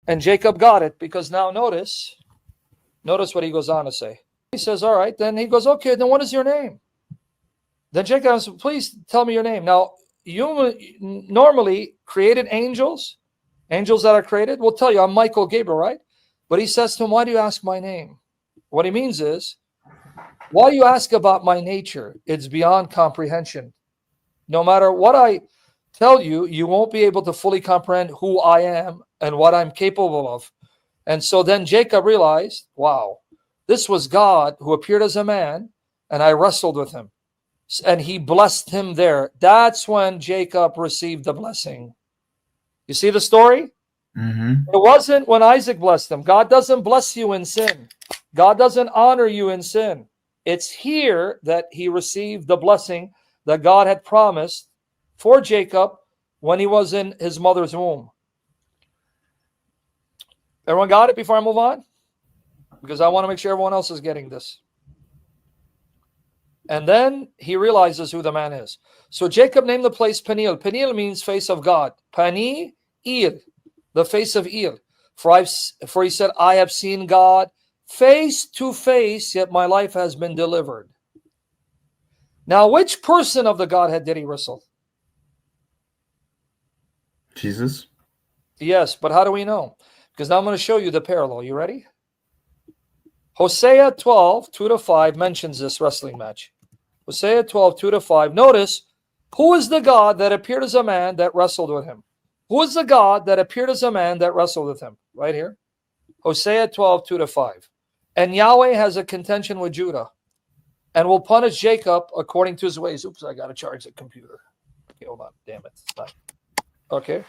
And Jacob got it, because now notice what he goes on to say. He says, all right, then he goes, okay, then what is your name? Then Jacob says, please tell me your name. Now, you normally created angels that are created, will tell you, I'm Michael Gabriel, right? But he says to him, why do you ask my name? What he means is, why do you ask about my nature? It's beyond comprehension. No matter what I tell you, you won't be able to fully comprehend who I am and what I'm capable of. And so then Jacob realized, wow, this was God who appeared as a man, and I wrestled with him. And he blessed him there. That's when Jacob received the blessing. You see the story? It wasn't when Isaac blessed him. God doesn't bless you in sin. God doesn't honor you in sin. It's here that he received the blessing that God had promised for Jacob when he was in his mother's womb. Everyone got it before I move on? Because I want to make sure everyone else is getting this. And then he realizes who the man is. So Jacob named the place Peniel. Peniel means face of God. Pani, Ir, the face of Ir. For he said, I have seen God face to face, yet my life has been delivered. Now, which person of the Godhead did he wrestle? Jesus. Yes, but how do we know? Because now I'm going to show you the parallel. You ready? Hosea 12, 2-5 mentions this wrestling match. Hosea 12, 2-5. Notice, who is the God that appeared as a man that wrestled with him? Who is the God that appeared as a man that wrestled with him? Right here. Hosea 12, 2-5. And Yahweh has a contention with Judah and will punish Jacob according to his ways. Oops, I got to charge the computer. Okay, hold on. Damn it. It's not. Okay.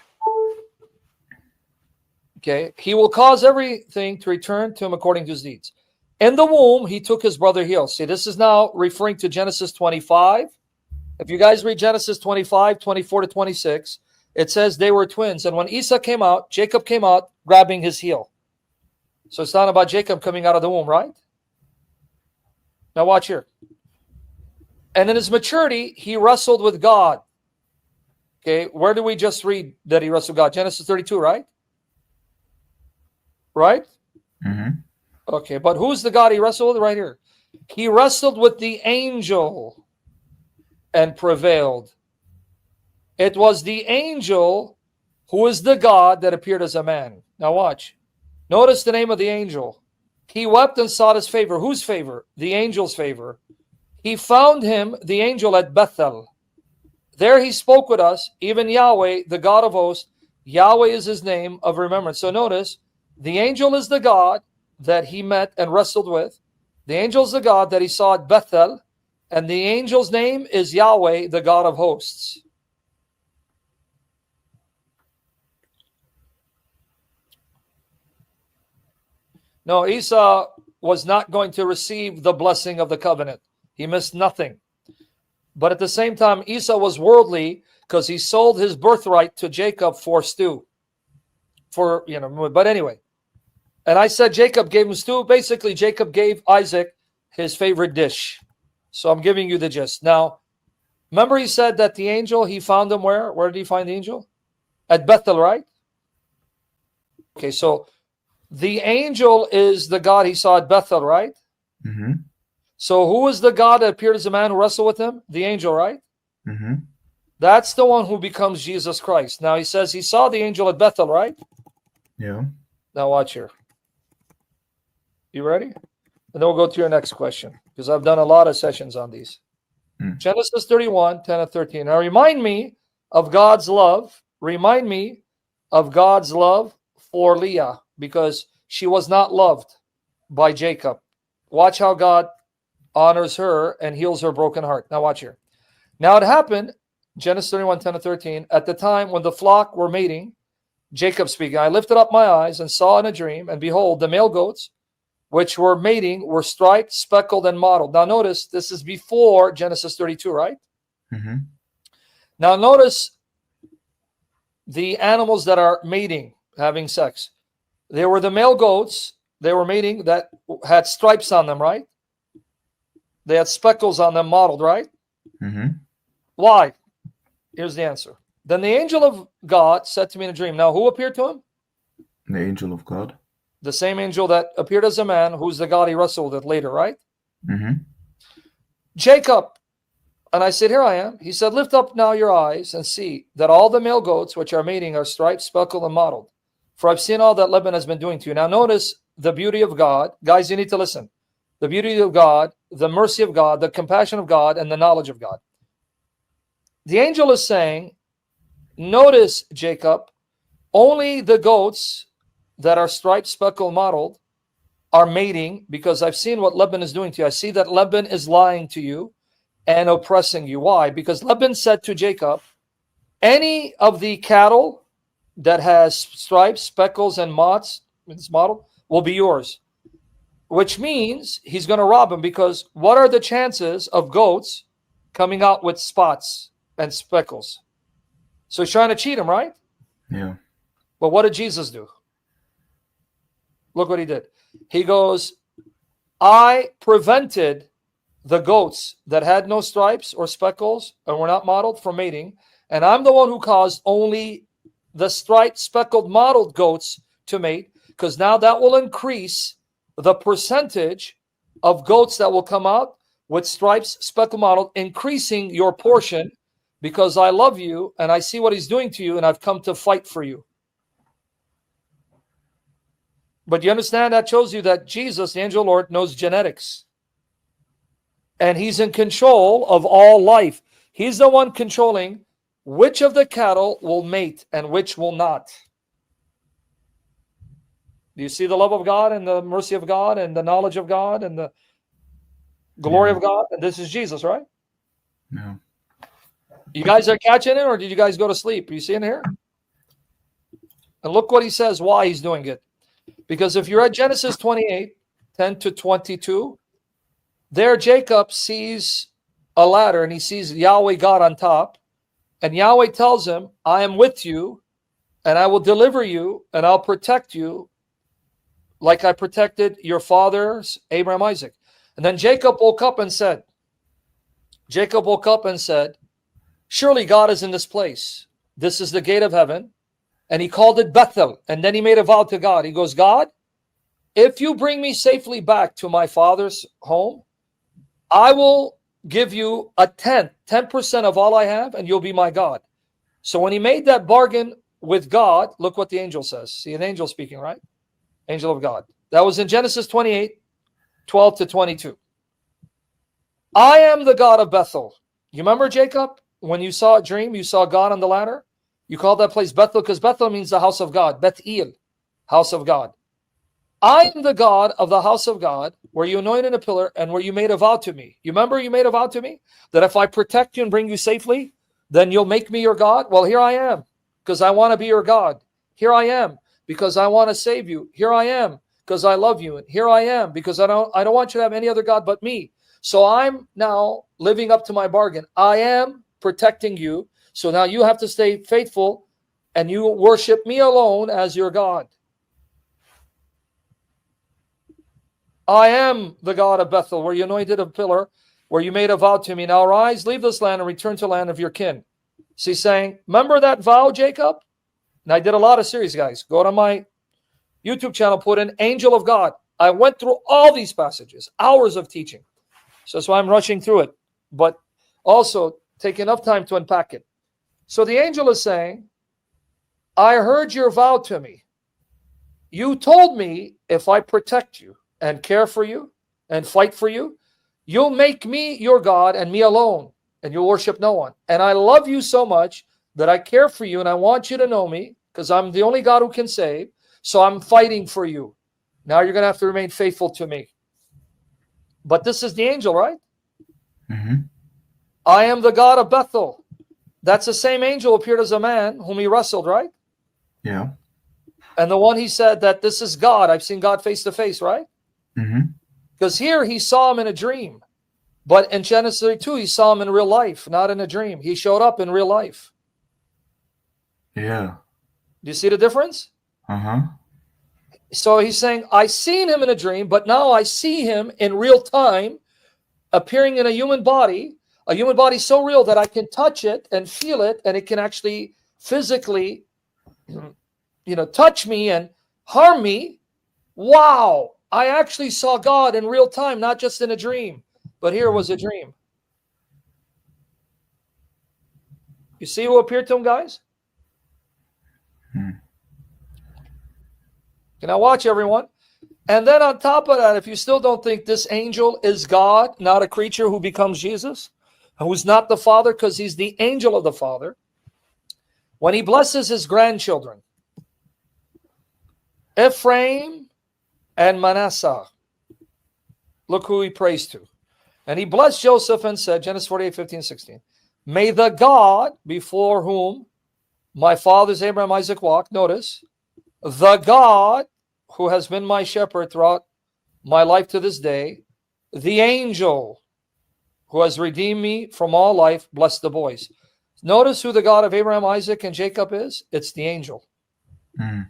Okay. He will cause everything to return to him according to his deeds. In the womb, he took his brother heel. See, this is now referring to Genesis 25. If you guys read Genesis 25, 24-26, it says they were twins. And when Esau came out, Jacob came out grabbing his heel. So it's not about Jacob coming out of the womb, right? Now watch here. And in his maturity, he wrestled with God. Okay, where do we just read that he wrestled with God? Genesis 32, right? Right? Okay, but who's the God he wrestled with? Right here. He wrestled with the angel and prevailed. It was the angel who is the God that appeared as a man. Now watch. Notice the name of the angel. He wept and sought his favor. Whose favor? The angel's favor. He found him, the angel, at Bethel. There he spoke with us, even Yahweh, the God of hosts. Yahweh is his name of remembrance. So notice, the angel is the God that he met and wrestled with. The angel is the God that he saw at Bethel. And the angel's name is Yahweh, the God of hosts. No, Esau was not going to receive the blessing of the covenant. He missed nothing. But at the same time, Esau was worldly because he sold his birthright to Jacob for stew. But anyway. And I said Jacob gave him stew. Basically, Jacob gave Isaac his favorite dish. So I'm giving you the gist. Now, remember he said that the angel, he found him where? Where did he find the angel? At Bethel, right? Okay, so the angel is the God he saw at Bethel, right? So who is the God that appeared as a man who wrestled with him? The angel, right? That's the one who becomes Jesus Christ. Now he says he saw the angel at Bethel, right? Yeah. Now watch here. You ready? And then we'll go to your next question, because I've done a lot of sessions on these. Genesis 31, 10-13. Now remind me of God's love. Remind me of God's love for Leah, because she was not loved by Jacob. Watch how God honors her and heals her broken heart. Now watch here. Now it happened, Genesis 31, 10-13, at the time when the flock were mating, Jacob speaking, I lifted up my eyes and saw in a dream, and behold, the male goats which were mating were striped, speckled, and mottled. Now notice, this is before Genesis 32, right? Now notice the animals that are mating, having sex. There were the male goats, they were mating, that had stripes on them, right? They had speckles on them, mottled, right? Why? Here's the answer. Then the angel of God said to me in a dream. Now, who appeared to him? The angel of God. The same angel that appeared as a man, who's the God he wrestled with later, right? Mm-hmm. Jacob. And I said, here I am. He said, lift up now your eyes and see that all the male goats which are mating are striped, speckled, and mottled. For I've seen all that Laban has been doing to you. Now notice the beauty of God. Guys, you need to listen. The beauty of God, the mercy of God, the compassion of God, and the knowledge of God. The angel is saying, notice, Jacob, only the goats that are striped, speckled, mottled are mating, because I've seen what Laban is doing to you. I see that Laban is lying to you and oppressing you. Why? Because Laban said to Jacob, any of the cattle that has stripes, speckles, and mots, it's mottled, will be yours. Which means he's going to rob him, because what are the chances of goats coming out with spots and speckles? So he's trying to cheat him, right? Yeah. But what did Jesus do? Look what he did. He goes, I prevented the goats that had no stripes or speckles and were not mottled from mating, and I'm the one who caused only the striped, speckled, mottled goats to mate, because now that will increase the percentage of goats that will come out with stripes, speckled, mottled, increasing your portion, because I love you and I see what he's doing to you, and I've come to fight for you. But you understand, that shows you that Jesus, the angel Lord, knows genetics. And he's in control of all life. He's the one controlling which of the cattle will mate and which will not. Do you see the love of God and the mercy of God and the knowledge of God and the glory of God? And this is Jesus, right? Yeah. You guys are catching it, or did you guys go to sleep? Are you seeing here? And look what he says, why he's doing it. Because if you're at Genesis 28, 10 to 22, there Jacob sees a ladder, and he sees Yahweh God on top. And Yahweh tells him, I am with you, and I will deliver you, and I'll protect you like I protected your fathers, Abraham, Isaac. And then Jacob woke up and said, surely God is in this place. This is the gate of heaven. And he called it Bethel. And then he made a vow to God. He goes, God, if you bring me safely back to my father's home, I will give you a tenth, 10% of all I have, and you'll be my God. So when he made that bargain with God, look what the angel says. See, an angel speaking, right? Angel of God. That was in Genesis 28, 12 to 22. I am the God of Bethel. You remember, Jacob, when you saw a dream, you saw God on the ladder? You called that place Bethel because Bethel means the house of God. Beth-el, house of God. I am the God of the house of God, where you anointed a pillar and where you made a vow to me. You remember you made a vow to me? That if I protect you and bring you safely, then you'll make me your God? Well, here I am, because I want to be your God. Here I am, because I want to save you. Here I am, because I love you. And here I am, because I don't want you to have any other God but me. So I'm now living up to my bargain. I am protecting you. So now you have to stay faithful, and you worship me alone as your God. I am the God of Bethel, where you anointed a pillar, where you made a vow to me. Now arise, leave this land, and return to the land of your kin. So he's saying, remember that vow, Jacob? And I did a lot of series, guys. Go to my YouTube channel, put in Angel of God. I went through all these passages, hours of teaching. So that's why I'm rushing through it. But also take enough time to unpack it. So the angel is saying, I heard your vow to me. You told me if I protect you and care for you and fight for you, you'll make me your God and me alone, and you'll worship no one. And I love you so much that I care for you, and I want you to know me, because I'm the only God who can save. So I'm fighting for you. Now you're going to have to remain faithful to me. But this is the angel, right? Mm-hmm. I am the God of Bethel. That's the same angel appeared as a man whom he wrestled, right? Yeah. And the one he said that this is God. I've seen God face to face, right? Mm-hmm. Because here he saw him in a dream. But in Genesis 32, he saw him in real life, not in a dream. He showed up in real life. Yeah. Do you see the difference? Uh-huh. So he's saying, I seen him in a dream, but now I see him in real time, appearing in a human body so real that I can touch it and feel it, and it can actually physically, touch me and harm me. Wow, I actually saw God in real time, not just in a dream. But here was a dream. You see who appeared to him, guys? Mm. Can I watch, everyone? And then on top of that, if you still don't think this angel is God, not a creature who becomes Jesus, who's not the Father because he's the angel of the Father, when he blesses his grandchildren, Ephraim and Manasseh, look who he prays to. And he blessed Joseph and said, Genesis 48, 15, 16, may the God before whom my fathers Abraham, Isaac walked, notice, the God who has been my shepherd throughout my life to this day, the angel who has redeemed me from all life, bless the boys. Notice who the God of Abraham, Isaac, and Jacob is. It's the angel. Mm.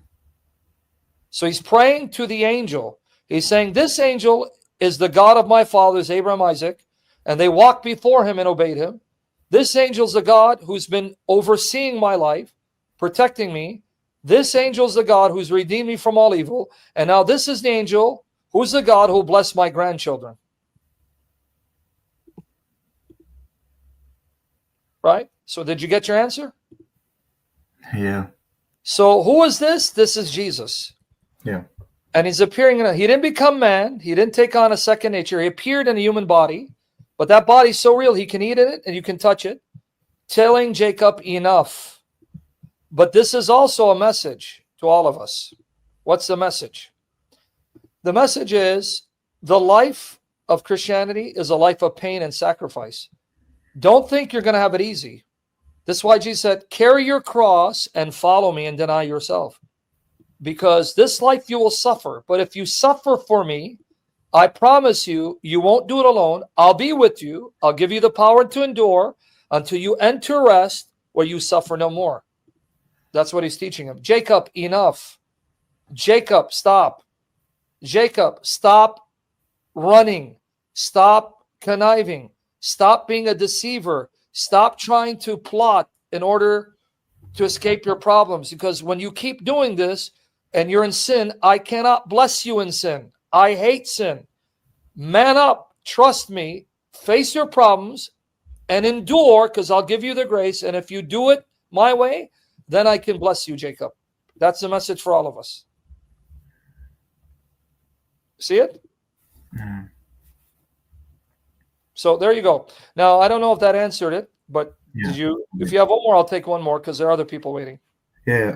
So he's praying to the angel. He's saying, this angel is the God of my fathers, Abraham, Isaac, and they walked before him and obeyed him. This angel's the God who's been overseeing my life, protecting me. This angel's the God who's redeemed me from all evil. And now this is the angel who's the God who will bless my grandchildren. Right? So did you get your answer? Yeah. So who is this? This is Jesus. Yeah. And he's appearing he didn't become man. He didn't take on a second nature. He appeared in a human body. But that body's so real, he can eat it and you can touch it. Telling Jacob enough. But this is also a message to all of us. What's the message? The message is the life of Christianity is a life of pain and sacrifice. Don't think you're going to have it easy. This is why Jesus said, carry your cross and follow me and deny yourself. Because this life you will suffer. But if you suffer for me, I promise you, you won't do it alone. I'll be with you. I'll give you the power to endure until you enter rest where you suffer no more. That's what he's teaching him. Jacob, enough. Jacob, stop. Jacob, stop running. Stop conniving. Stop being a deceiver. Stop trying to plot in order to escape your problems. Because when you keep doing this and you're in sin, I cannot bless you in sin. I hate sin. Man up. Trust me. Face your problems and endure, because I'll give you the grace. And if you do it my way, then I can bless you, Jacob. That's the message for all of us. See it? Mm. So there you go. Now, I don't know if that answered it, but Yeah. did you? If you have one more, I'll take one more because there are other people waiting. Yeah.